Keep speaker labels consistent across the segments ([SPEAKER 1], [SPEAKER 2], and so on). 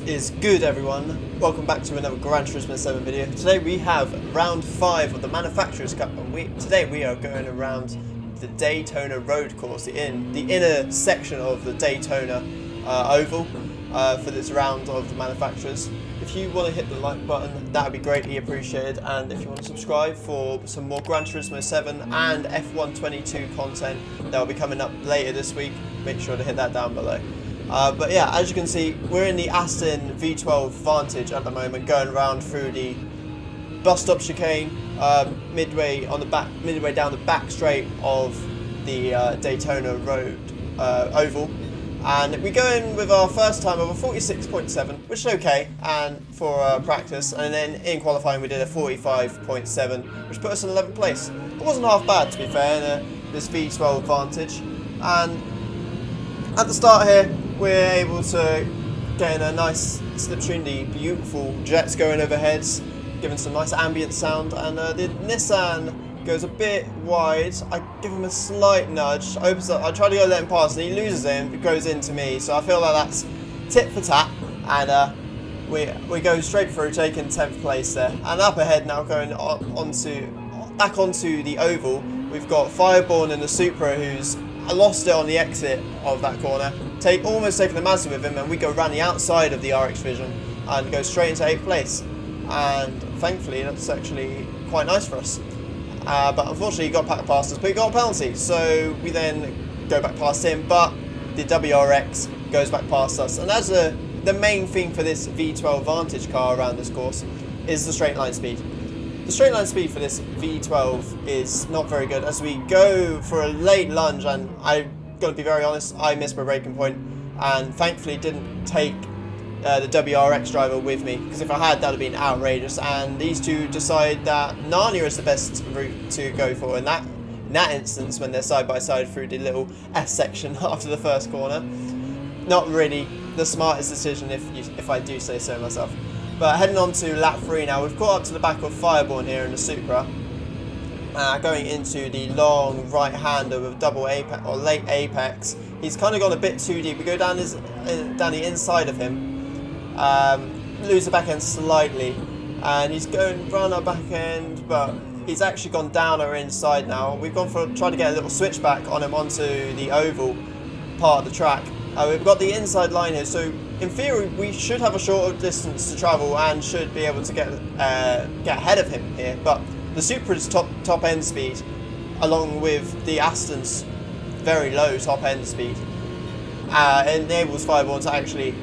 [SPEAKER 1] is good, everyone? Welcome back to another Gran Turismo 7 video. Today we have round 5 of the Manufacturers Cup, and today we are going around the Daytona road course, the inner section of the Daytona oval for this round of the Manufacturers. If you want to hit the like button, that would be greatly appreciated, and if you want to subscribe for some more Gran Turismo 7 and F1 22 content that will be coming up later this week, make sure to hit that down below. But yeah, as you can see, we're in the Aston V12 Vantage at the moment, going around through the bus stop chicane, midway down the back straight of the Daytona Road oval, and we go in with our first time of a 46.7, which is okay, and for practice, and then in qualifying we did a 45.7, which put us in 11th place. It wasn't half bad, to be fair, in this V12 Vantage, and at the start here, we're able to get in a nice slipstream, the beautiful jets going overhead, giving some nice ambient sound, and the Nissan goes a bit wide. I give him a slight nudge, opens up, I try to go let him pass, and he loses him, it goes into me, so I feel like that's tit for tat, and we go straight through, taking 10th place there. And up ahead now, going back onto the oval, we've got Fireborn in the Supra, who's lost it on the exit of that corner, almost taking the Mazda with him, and we go around the outside of the RX Vision and go straight into 8th place. And thankfully that's actually quite nice for us. But unfortunately he got past us, but he got a penalty, so we then go back past him, but the WRX goes back past us. And as the main thing for this V12 Vantage car around this course is the straight line speed. The straight line speed for this V12 is not very good, as we go for a late lunge, and I'm going to be very honest, I missed my braking point, and thankfully didn't take the WRX driver with me, because if I had, that would have been outrageous. And these two decide that Narnia is the best route to go for in that instance, when they're side by side through the little S section after the first corner. Not really the smartest decision, if I do say so myself. But heading on to lap 3 now, we've caught up to the back of Fireborn here in the Supra, going into the long right hander with double apex or late apex. He's kind of gone a bit too deep. We go down the inside of him, lose the back end slightly, and he's going round our back end, but he's actually gone down our inside now. We've gone for trying to get a little switchback on him onto the oval part of the track. We've got the inside line here, so in theory we should have a shorter distance to travel and should be able to get ahead of him here. But the Supra's top end speed, along with the Aston's very low top end speed, enables Fireborn to actually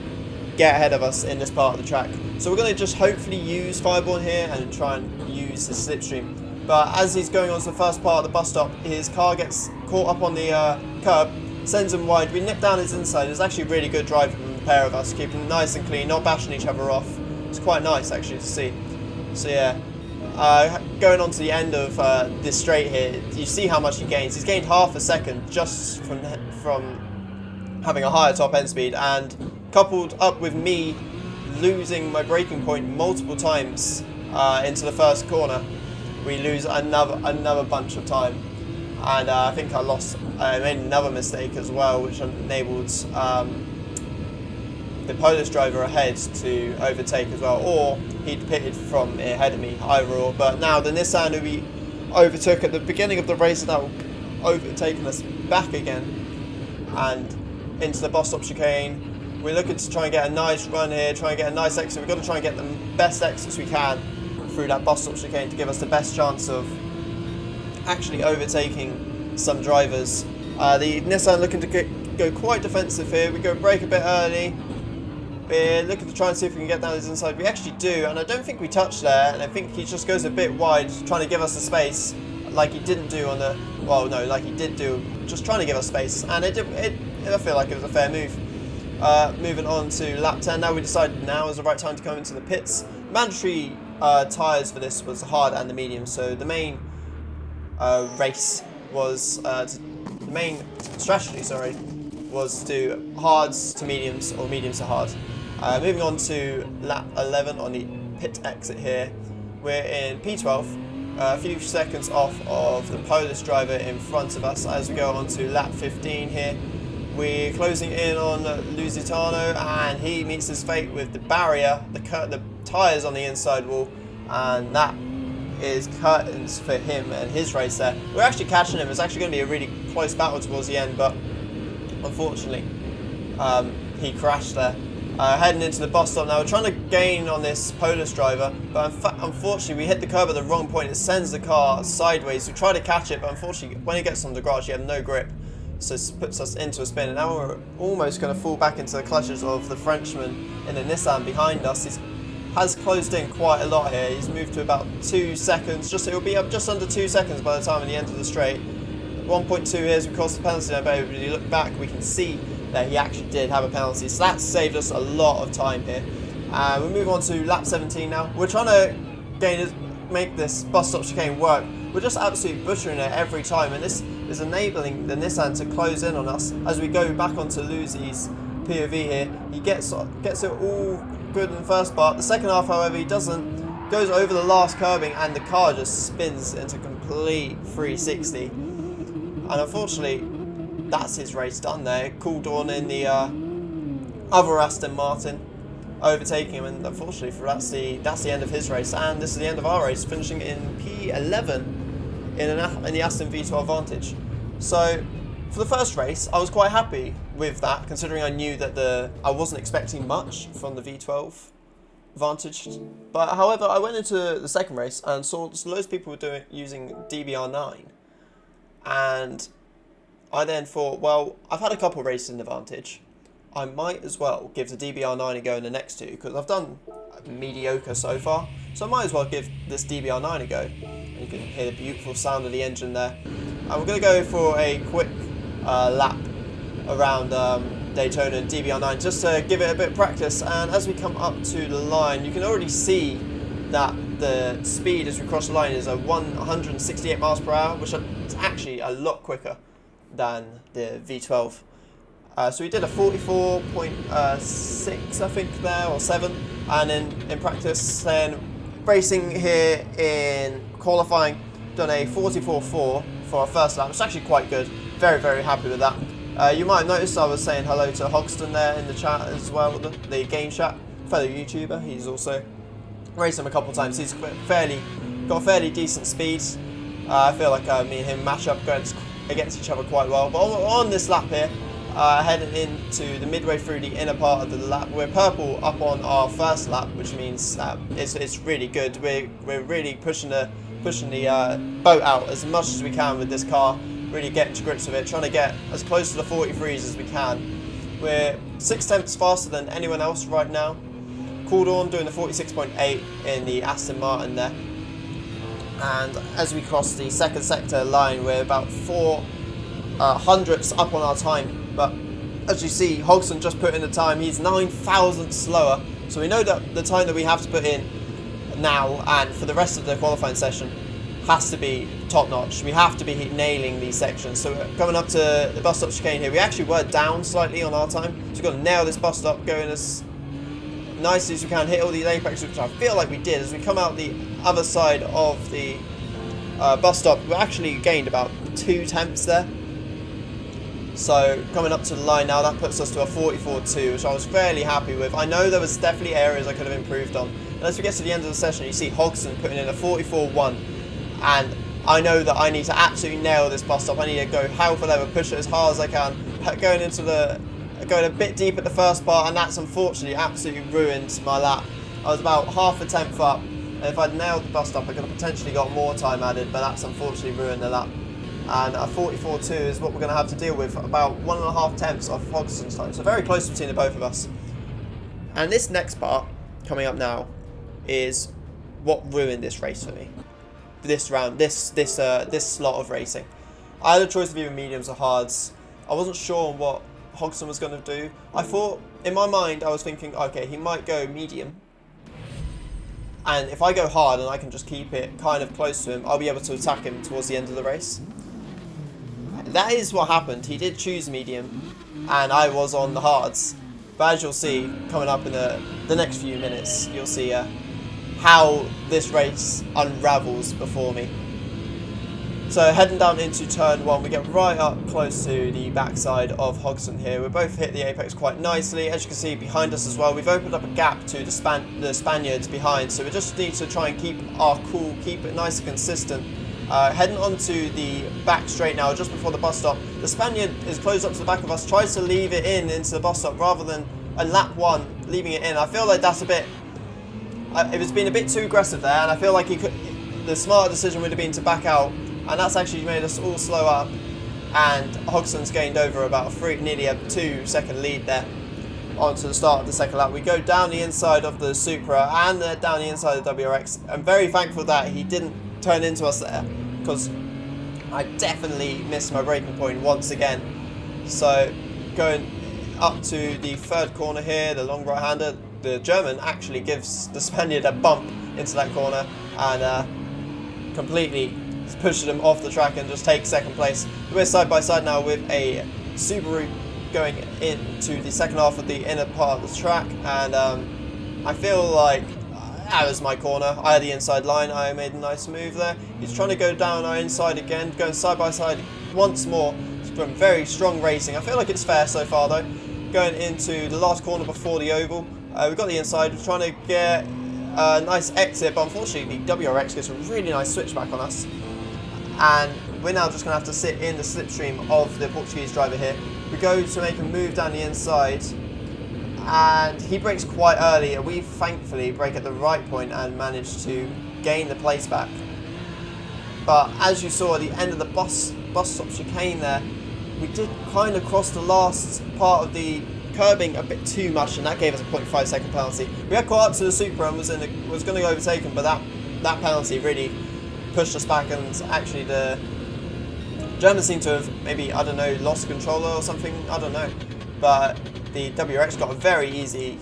[SPEAKER 1] get ahead of us in this part of the track. So we're going to just hopefully use Fireborn here and try and use the slipstream. But as he's going on to the first part of the bus stop, his car gets caught up on the curb, sends him wide. We nip down his inside. It's actually a really good drive from the pair of us, keeping him nice and clean, not bashing each other off. It's quite nice actually to see. So yeah, going on to the end of this straight here, you see how much he gains. He's gained half a second just from having a higher top end speed, and coupled up with me losing my braking point multiple times into the first corner, we lose another bunch of time. And I think I made another mistake as well, which enabled the Polish driver ahead to overtake as well, or he'd pitted from ahead of me, either or. But now the Nissan who we overtook at the beginning of the race is now overtaking us back again and into the bus stop chicane. We're looking to try and get a nice run here, try and get a nice exit. We've got to try and get the best exits we can through that bus stop chicane to give us the best chance of actually overtaking some drivers. The Nissan looking to go quite defensive here. We go brake a bit early. We're looking to try and see if we can get down his inside. We actually do, and I don't think we touched there, and I think he just goes a bit wide, trying to give us the space, like he didn't do on the, well no, like he did do, just trying to give us space, and I feel like it was a fair move. Moving on to lap 10 now, we decided now is the right time to come into the pits. Mandatory tyres for this was the hard and the medium, so the main race was, the main strategy, sorry, was to do hards to mediums or mediums to hard. Moving on to lap 11 on the pit exit here, we're in P12, a few seconds off of the Polish driver in front of us as we go on to lap 15 here. we're closing in on Lusitano, and he meets his fate with the barrier, the tyres on the inside wall, and that is curtains for him and his race there. We're actually catching him. It's actually going to be a really close battle towards the end, but unfortunately he crashed there. Heading into the bus stop now. We're trying to gain on this Polish driver, but unfortunately we hit the curb at the wrong point. It sends the car sideways. We try to catch it, but unfortunately when he gets on the garage, you have no grip. So it puts us into a spin, and now we're almost going to fall back into the clutches of the Frenchman in the Nissan behind us. He has closed in quite a lot here. He's moved to about 2 seconds. It'll be up just under 2 seconds by the time at the end of the straight. 1.2 here as we cross the penalty line, but if you look back, we can see that he actually did have a penalty, so that saved us a lot of time here. We move on to lap 17 now. We're trying to make this bus stop chicane work. We're just absolutely butchering it every time, and this is enabling the Nissan to close in on us as we go back onto Luzi's POV here. He gets it all good in the first part. The second half, however, he doesn't. Goes over the last curbing, and the car just spins into complete 360. And unfortunately, that's his race done there. Cooled on in the other Aston Martin, overtaking him, and unfortunately that's the end of his race, and this is the end of our race, finishing in P11 in the Aston V12 Vantage. So for the first race, I was quite happy with that, considering I knew that I wasn't expecting much from the V12 Vantage. But however, I went into the second race and saw loads of people were using DBR9, and I then thought, well, I've had a couple races in the Vantage. I might as well give the DBR9 a go in the next two, because I've done mediocre so far. So I might as well give this DBR9 a go. And you can hear the beautiful sound of the engine there. And we're going to go for a quick lap around Daytona and DBR9 just to give it a bit of practice. And as we come up to the line, you can already see that the speed as we cross the line is 168 miles per hour, which is actually a lot quicker than the V12. So we did a 44.6 I think there, or 7, and in practice then racing here in qualifying done a 44.4 for our first lap. It's actually quite good. Very, very happy with that. You might have noticed I was saying hello to Hogston there in the chat as well, the game chat, fellow YouTuber. He's also raced him a couple of times. He's got fairly decent speed. I feel like me and him match up against each other quite well. But on this lap here, heading into the midway through the inner part of the lap, we're purple up on our first lap, which means it's really good. We're really pushing the boat out as much as we can with this car, really getting to grips with it, trying to get as close to the 43s as we can. We're 6/10 faster than anyone else right now. Cooled on doing the 46.8 in the Aston Martin there. And as we cross the second sector line, we're about 4 hundredths up on our time. But as you see, Hogston just put in the time. He's 9 thousandths slower. So we know that the time that we have to put in now and for the rest of the qualifying session has to be top notch. We have to be nailing these sections. So we're coming up to the bus stop chicane here. We actually were down slightly on our time. So we've got to nail this bus stop, going as nicely as we can, hit all these apexes, which I feel like we did. As we come out the other side of the bus stop, we actually gained about 2 tenths there. So coming up to the line now, that puts us to a 44.2, which I was fairly happy with. I know there was definitely areas I could have improved on. And as we get to the end of the session, you see Hogston putting in a 44.1, and I know that I need to absolutely nail this bus stop. I need to go hell for leather, push it as hard as I can, going a bit deep at the first part, and that's unfortunately absolutely ruined my lap. I was about half a tenth up, and if I'd nailed the bus stop, I could have potentially got more time added, but that's unfortunately ruined the lap. And a 44.2 is what we're going to have to deal with, about 1.5 tenths off Hogston's time, so very close between the both of us. And this next part coming up now is what ruined this race for me. This round, this slot of racing. I had a choice of either mediums or hards. I wasn't sure what Hogston was going to do. I thought, in my mind, I was thinking, okay, he might go medium, and if I go hard and I can just keep it kind of close to him, I'll be able to attack him towards the end of the race. That is what happened. He did choose medium, and I was on the hards. But as you'll see, coming up in the next few minutes, you'll see how this race unravels before me. So heading down into turn 1, we get right up close to the backside of Hodgson here. We both hit the apex quite nicely. As you can see behind us as well, we've opened up a gap to the Spaniards behind. So we just need to try and keep our cool, keep it nice and consistent. Heading onto the back straight now, just before the bus stop. The Spaniard is closed up to the back of us, tries to leave it in into the bus stop rather than in lap 1 leaving it in. I feel like that's a bit... it was being a bit too aggressive there, and I feel like the smarter decision would have been to back out. And that's actually made us all slow up, and Hodgson's gained over about nearly a 2-second lead there onto the start of the second lap. We go down the inside of the Supra and down the inside of the WRX. I'm very thankful that he didn't turn into us there, because I definitely missed my braking point once again. So going up to the third corner here, the long right-hander, the German actually gives the Spaniard a bump into that corner and completely pushes him off the track and just takes second place. We're side by side now with a Subaru going into the second half of the inner part of the track, and I feel like that was my corner. I had the inside line, I made a nice move there. He's trying to go down our inside again, going side by side once more. It's been very strong racing. I feel like it's fair so far though. Going into the last corner before the oval, we've got the inside, we're trying to get a nice exit, but unfortunately the WRX gets a really nice switchback on us. And we're now just going to have to sit in the slipstream of the Portuguese driver here. We go to make a move down the inside, and he brakes quite early, and we thankfully brake at the right point and managed to gain the place back. But as you saw at the end of the bus stop chicane there, we did kind of cross the last part of the curbing a bit too much, and that gave us a 0.5 second penalty. We had caught up to the Supra and was going to overtake him, but that penalty really pushed us back, and actually the Germans seem to have maybe, I don't know, lost controller or something, I don't know. But the WRX got a very easy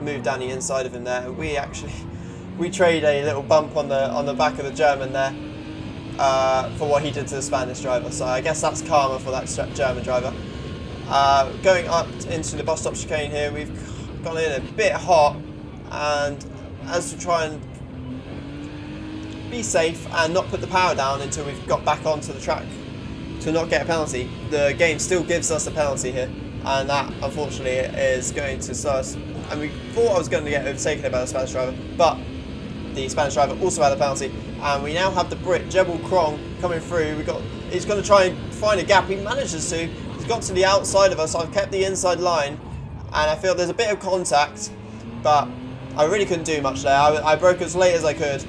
[SPEAKER 1] move down the inside of him there. We trade a little bump on the back of the German there for what he did to the Spanish driver. So I guess that's karma for that German driver. Going up into the bus stop chicane here, we've gone in a bit hot, and as we try and be safe and not put the power down until we've got back onto the track to not get a penalty, the game still gives us a penalty here, and that unfortunately is going to us. And we thought I was going to get overtaken by the Spanish driver, but the Spanish driver also had a penalty, and we now have the Brit Jebel Krong coming through. He's going to try and find a gap. He manages to. He's got to the outside of us. I've kept the inside line, and I feel there's a bit of contact, but I really couldn't do much there. I broke as late as I could.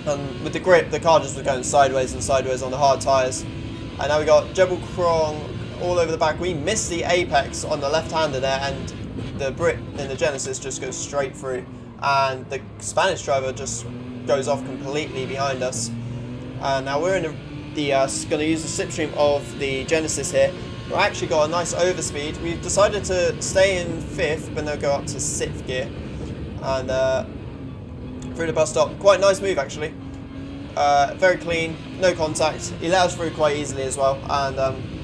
[SPEAKER 1] And with the grip, the car just was going sideways and sideways on the hard tyres. And now we got Jebel Krong all over the back. We missed the apex on the left-hander there, and the Brit in the Genesis just goes straight through. And the Spanish driver just goes off completely behind us. Now we're in going to use the slipstream of the Genesis here. We've actually got a nice overspeed. We've decided to stay in 5th, but then go up to 6th gear. And through the bus stop. Quite a nice move actually. Very clean, no contact. He let us through quite easily as well, and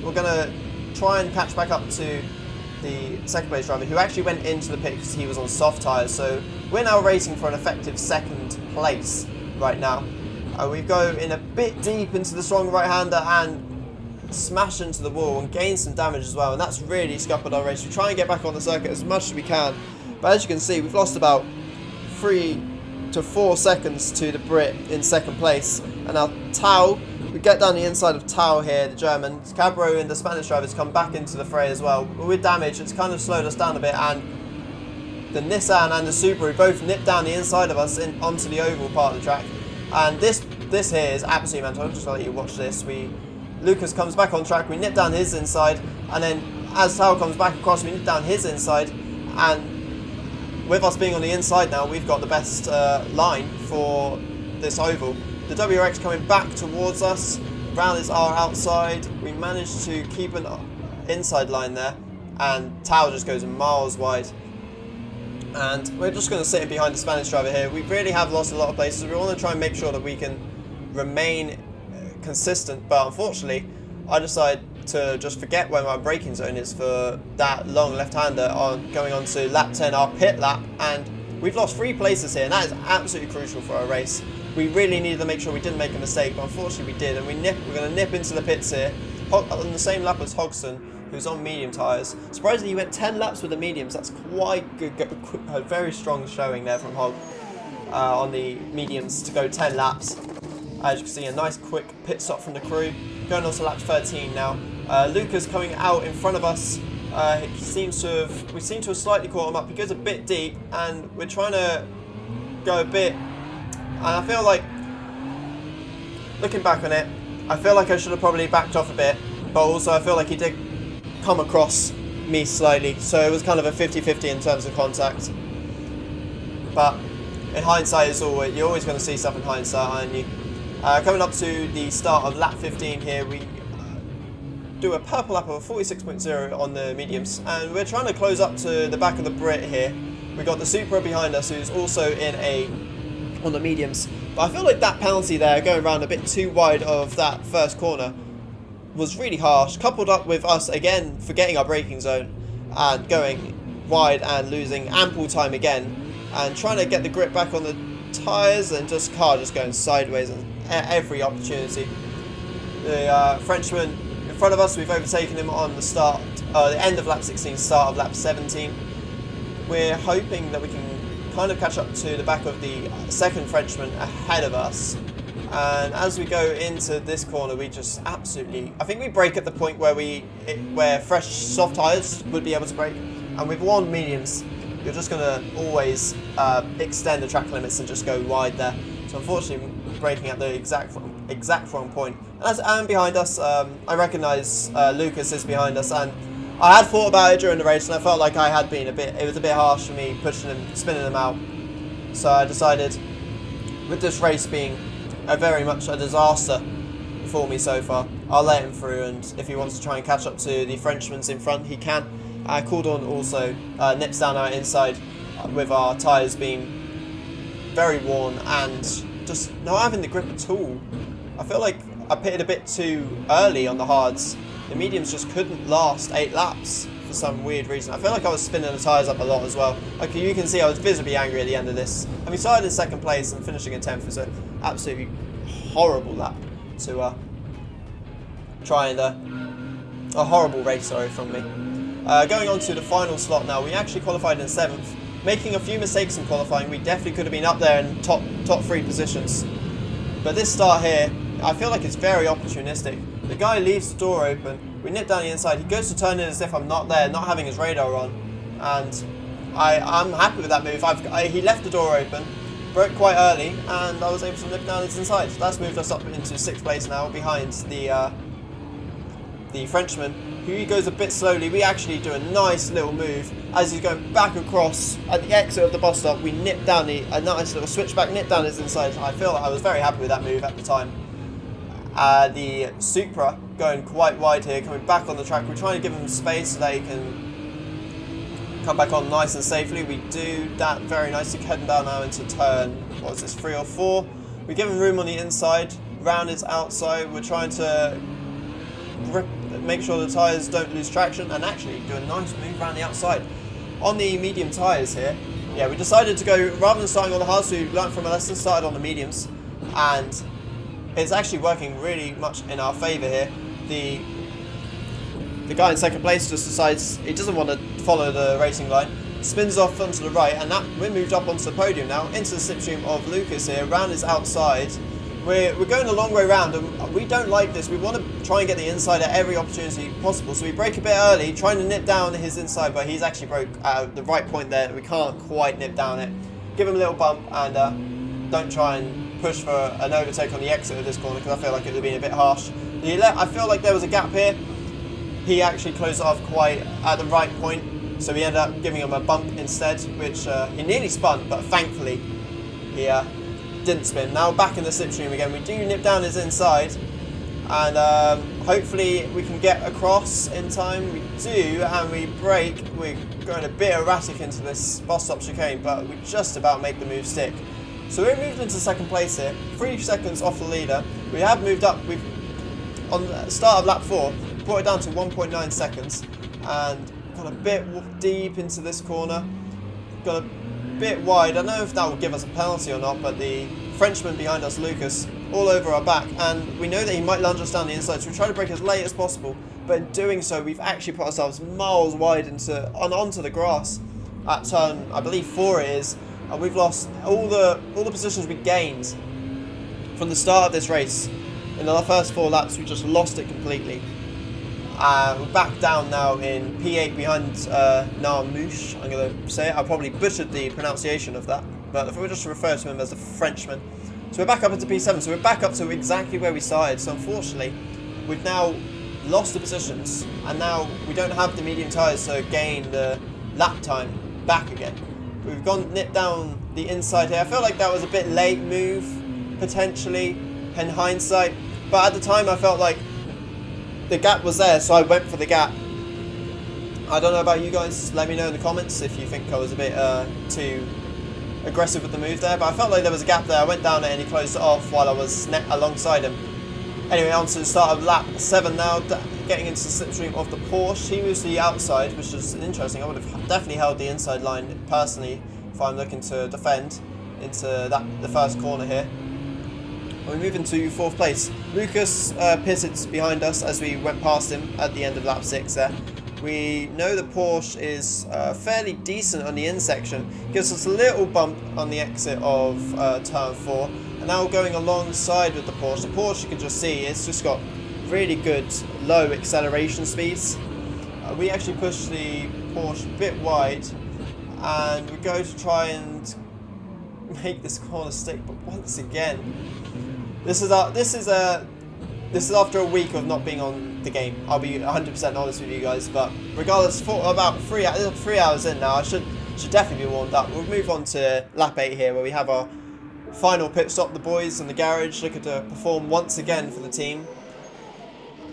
[SPEAKER 1] we're going to try and catch back up to the second place driver, who actually went into the pit because he was on soft tyres. So we're now racing for an effective second place right now. We go in a bit deep into the strong right-hander and smash into the wall and gain some damage as well, and that's really scuppered our race. We try and get back on the circuit as much as we can, but as you can see, we've lost about 3 to 4 seconds to the Brit in second place. And now Tao, we get down the inside of Tao here, the German. Cabro and the Spanish drivers come back into the fray as well. But with damage, it's kind of slowed us down a bit, and the Nissan and the Subaru both nip down the inside of us onto the oval part of the track. And this here is absolutely mental. I'll just let you watch this. Lucas comes back on track, we nip down his inside, and then as Tao comes back across, we nip down his inside, and with us being on the inside now, we've got the best line for this oval. The WRX coming back towards us, Brown is our outside. We managed to keep an inside line there, and Tao just goes miles wide. And we're just going to sit behind the Spanish driver here. We really have lost a lot of places. We want to try and make sure that we can remain consistent, but unfortunately, I decided to just forget where my braking zone is for that long left-hander going on to lap 10, our pit lap, and we've lost 3 places here, and that is absolutely crucial for our race. we really needed to make sure we didn't make a mistake, but unfortunately we did, and we're going to nip into the pits here on the same lap as Hodgson, who's on medium tyres. Surprisingly, he went 10 laps with the mediums. That's quite good, a very strong showing there from Hog on the mediums to go 10 laps. As you can see, a nice quick pit stop from the crew. Going on to lap 13 now. Lucas coming out in front of us. We seem to have slightly caught him up. He goes a bit deep, and we're trying to go a bit. And I feel like, looking back on it, I feel like I should have probably backed off a bit. But also, I feel like he did come across me slightly, so it was kind of a 50-50 in terms of contact. But in hindsight, you're always going to see stuff in hindsight, aren't you? Coming up to the start of lap 15 here, we do a purple lap of a 46.0 on the mediums, and we're trying to close up to the back of the Brit here. We got the Supra behind us, who's also on the mediums. But I feel like that penalty there, going around a bit too wide of that first corner, was really harsh, coupled up with us again forgetting our braking zone and going wide and losing ample time again, and trying to get the grip back on the tyres, and car just going sideways on every opportunity. The Frenchman in front of us, we've overtaken him on the end of lap 16, start of lap 17. We're hoping that we can kind of catch up to the back of the second Frenchman ahead of us. And as we go into this corner, we just absolutely, I think we brake at the point where fresh soft tyres would be able to brake. And with worn mediums, you're just going to always extend the track limits and just go wide there. So unfortunately, braking at the exact wrong point. And behind us, I recognise Lucas is behind us, and I had thought about it during the race, and I felt like I had been it was a bit harsh for me pushing him, spinning him out. So I decided, with this race being very much a disaster for me so far, I'll let him through, and if he wants to try and catch up to the Frenchman's in front, he can. Cooldown also nips down our inside with our tyres being very worn and just not having the grip at all. I feel like I pitted a bit too early on the hards. The mediums just couldn't last 8 laps for some weird reason. I feel like I was spinning the tyres up a lot as well. Like you can see, I was visibly angry at the end of this. And we started in second place, and finishing in 10th was an absolutely horrible lap to try and a horrible race, sorry, from me. Going on to the final slot now, we actually qualified in 7th. Making a few mistakes in qualifying, we definitely could have been up there in top 3 positions. But this start here, I feel like it's very opportunistic. The guy leaves the door open, we nip down the inside, he goes to turn in as if I'm not there, not having his radar on. And I'm happy with that move. He left the door open, broke quite early, and I was able to nip down his inside. That's moved us up into 6th place now, behind the Frenchman, who goes a bit slowly. We actually do a nice little move as he's going back across at the exit of the bus stop. We nip down a nice little switchback, nip down his inside. I was very happy with that move at the time. The Supra going quite wide here, coming back on the track. We're trying to give him space so that he can come back on nice and safely. We do that very nicely, heading down now into turn, what is this, 3 or 4. We give him room on the inside, round is outside. We're trying to make sure the tyres don't lose traction, and actually do a nice move around the outside. On the medium tyres here, yeah, we decided to go, rather than starting on the hards, we learned from a lesson, started on the mediums, and it's actually working really much in our favour here. The guy in second place just decides he doesn't want to follow the racing line, spins off onto the right, and we're moved up onto the podium now, into the slipstream of Lucas here, round his outside. We're going a long way round, and we don't like this. We want to try and get the inside at every opportunity possible, so we brake a bit early, trying to nip down his inside, but he's actually broke at the right point there. We can't quite nip down it. Give him a little bump, and don't try and push for an overtake on the exit of this corner, because I feel like it would have been a bit harsh. I feel like there was a gap here. He actually closed it off quite at the right point, so we ended up giving him a bump instead, which he nearly spun, but thankfully he didn't spin. Now back in the slipstream again, we do nip down his inside, and hopefully we can get across in time. We do, and we brake. We're going a bit erratic into this bus stop chicane, but we just about make the move stick. So we're moved into second place here, 3 seconds off the leader. We have moved up. We've, on the start of lap 4, brought it down to 1.9 seconds, and got a bit deep into this corner. Got a bit wide. I don't know if that will give us a penalty or not, but the Frenchman behind us, Lucas, all over our back, and we know that he might lunge us down the inside, so we try to brake as late as possible, but in doing so we've actually put ourselves miles wide onto the grass at turn, I believe 4 it is, and we've lost all the positions we gained from the start of this race. In the first 4 laps we just lost it completely. We're back down now in P8 behind Narmouche, I'm going to say it. I probably butchered the pronunciation of that, but if we just refer to him as a Frenchman. So we're back up into P7, so we're back up to exactly where we started. So unfortunately, we've now lost the positions, and now we don't have the medium tyres to gain the lap time back again. We've nipped down the inside here. I feel like that was a bit late move, potentially, in hindsight, but at the time I felt like the gap was there, so I went for the gap. I don't know about you guys, let me know in the comments if you think I was a bit too aggressive with the move there, but I felt like there was a gap there. I went down it and he closed it off while I was alongside him. Anyway, on to the start of lap 7 now, getting into the slipstream of the Porsche. He moves to the outside, which is interesting. I would have definitely held the inside line personally if I'm looking to defend into the first corner here. We move into 4th place. Lucas pitted behind us as we went past him at the end of lap 6 there. We know the Porsche is fairly decent on the in section. Gives us a little bump on the exit of turn 4. And now going alongside with the Porsche. The Porsche, you can just see, it's just got really good low acceleration speeds. We actually push the Porsche a bit wide. And we go to try and make this corner stick. But once again, this is after a week of not being on the game. I'll be 100% honest with you guys, but regardless, for about 3 hours in now, I should definitely be warmed up. We'll move on to lap 8 here, where we have our final pit stop. The boys in the garage looking to perform once again for the team,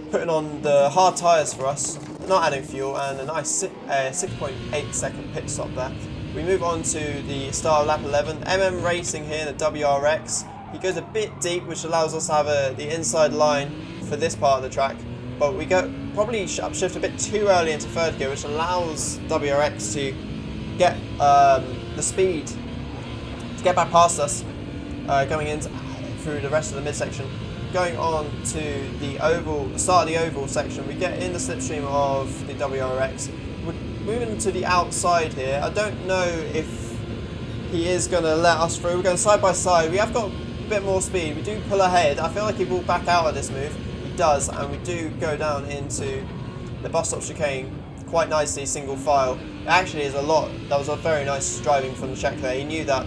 [SPEAKER 1] putting on the hard tyres for us, not adding fuel, and a nice 6.8 second pit stop there. We move on to the start of lap 11. Racing here in the WRX. He goes a bit deep, which allows us to have the inside line for this part of the track, but we probably upshift a bit too early into 3rd gear, which allows WRX to get the speed to get back past us, going in through the rest of the midsection. Going on to the start of the oval section, we get in the slipstream of the WRX. We're moving to the outside here. I don't know if he is going to let us through. We're going side by side. We have got a bit more speed. We do pull ahead. I feel like he will back out of this move. He does, and we do go down into the bus stop chicane quite nicely, single file. It actually is a lot. That was a very nice driving from the check there. He knew that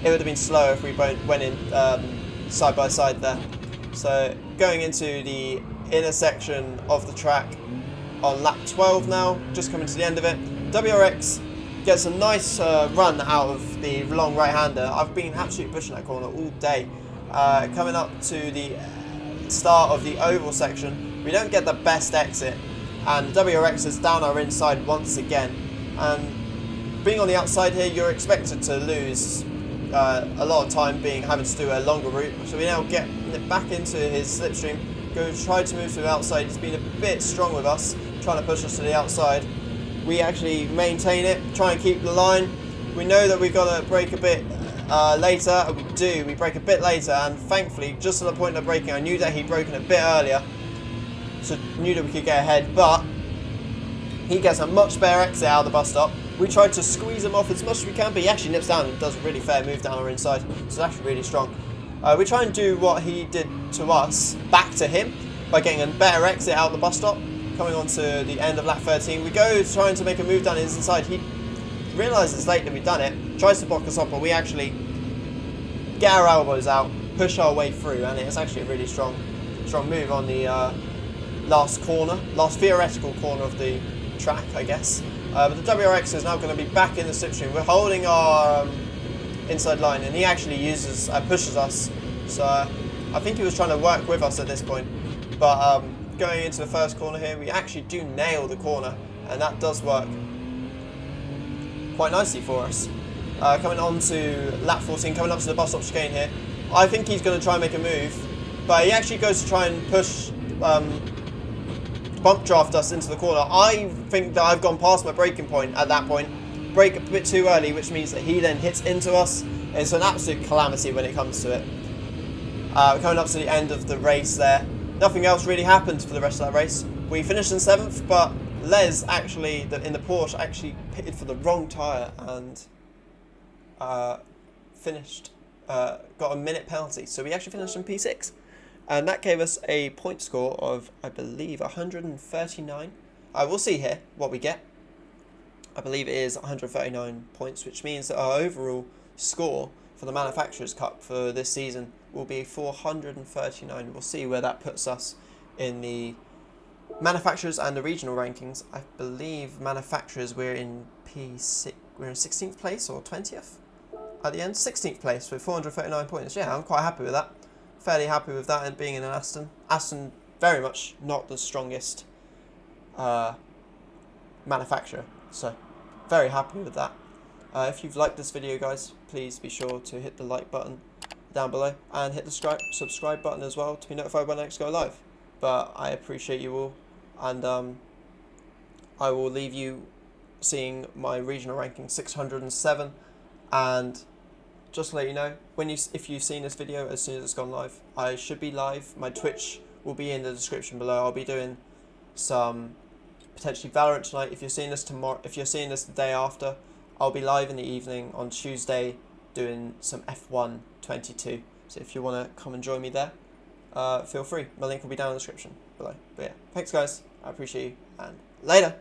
[SPEAKER 1] it would have been slower if we went in side by side there. So going into the inner section of the track on lap 12 now, just coming to the end of it. WRX gets a nice run out of the long right-hander. I've been absolutely pushing that corner all day. Coming up to the start of the oval section, we don't get the best exit, and WRX is down our inside once again. And being on the outside here, you're expected to lose a lot of time having to do a longer route. So we now get back into his slipstream, try to move to the outside. He's been a bit strong with us, trying to push us to the outside. We actually maintain it, try and keep the line. We know that we've got to brake a bit later, and we do. We brake a bit later, and thankfully, just at the point of braking, I knew that he'd broken a bit earlier, so knew that we could get ahead, but he gets a much better exit out of the bus stop. We tried to squeeze him off as much as we can, but he actually nips down and does a really fair move down our inside, so it's actually really strong. We try and do what he did to us back to him by getting a better exit out of the bus stop. Coming on to the end of lap 13, we go trying to make a move down his inside. He realises late that we've done it, tries to block us off, but we actually get our elbows out, push our way through, and it's actually a really strong move on the last theoretical corner of the track, I guess. But the WRX is now going to be back in the slipstream. We're holding our inside line, and he actually pushes us. So I think he was trying to work with us at this point. But going into the first corner here, we actually do nail the corner, and that does work quite nicely for us. Coming on to lap 14, coming up to the bus stop chicane here. I think he's going to try and make a move, but he actually goes to try and push, bump draft us into the corner. I think that I've gone past my braking point at that point. Brake a bit too early, which means that he then hits into us, It's an absolute calamity when it comes to it. We're coming up to the end of the race there. Nothing else really happened for the rest of that race. We finished in 7th, but Les actually, in the Porsche, actually pitted for the wrong tyre and got a minute penalty. So we actually finished in P6. And that gave us a point score of, I believe, 139. We'll see here what we get. I believe it is 139 points, which means that our overall score for the Manufacturers' Cup for this season will be 439. We'll see where that puts us in the Manufacturers and the regional rankings. I believe Manufacturers, we're in P6, we're in 16th place or 20th at the end. 16th place with 439 points. Yeah, I'm quite happy with that. Fairly happy with that, and being in an Aston. Aston, very much not the strongest manufacturer, so very happy with that. If you've liked this video, guys, please be sure to hit the like button down below and hit the subscribe button as well to be notified when I next go live. But I appreciate you all, and I will leave you seeing my regional ranking 607. And just to let you know, if you've seen this video as soon as it's gone live, I should be live. My Twitch will be in the description below. I'll be doing some potentially Valorant tonight. If you're seeing this tomorrow, if you're seeing this the day after, I'll be live in the evening on Tuesday doing some F1 22. So if you want to come and join me there, feel free. My link will be down in the description below. But yeah, thanks guys. I appreciate you, and later.